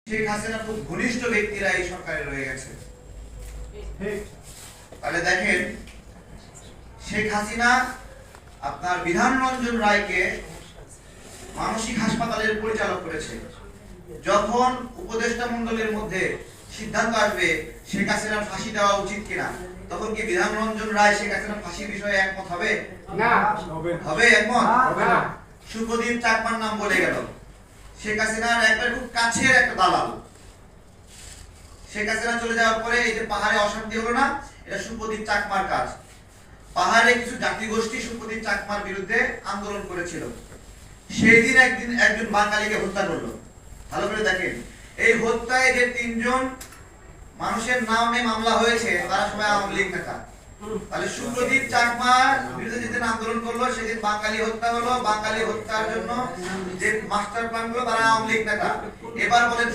শেখ হাসিনা খুব ঘনিষ্ঠ ব্যক্তিরা এই সরকারে রয়ে গেছে। তাহলে দেখেন, শেখ হাসিনা আপনার বিধান রঞ্জন রায়কে মানসিক হাসপাতালের পরিচালক করেছে। যখন উপদেষ্টা মণ্ডলের মধ্যে সিদ্ধান্ত আসবে শেখ হাসিনার ফাঁসি দেওয়া উচিত কিনা, তখন কি বিধান রঞ্জন রায় শেখ হাসিনার ফাঁসির বিষয়ে একমত হবে? না হবে একমত হবে না। সুপ্রদীপ চাকমার নাম বলে গেল। শেখ হাসিনার একবার খুব কাছের একটা দালাল। শেখ হাসিনা চলে যাওয়ার পরে এই যে পাহাড়ে অশান্তি হলো না, এটা সুপ্রদীপ চাকমার কাজ। পাহাড়ে কিছু জাতি গোষ্ঠী সুপ্রদীপ চাকমার বিরুদ্ধে আন্দোলন করেছিল। সেই দিন একজন বাঙালিকে হত্যা করলো। ভালো করে দেখেন, এই হত্যায় যে 3 জন মানুষের নামে মামলা হয়েছে তারা সবাই আওয়ামী লীগ নেতা। তাহলে সুপ্রদীপ চাকমার বিরুদ্ধে যেদিন আন্দোলন করলো সেদিন বাঙালি হত্যা হলো। বাঙালি হত্যার জন্য যে মাস্টার প্ল্যান গুলো তারা আওয়ামী লীগ নেতা। এবার বলেন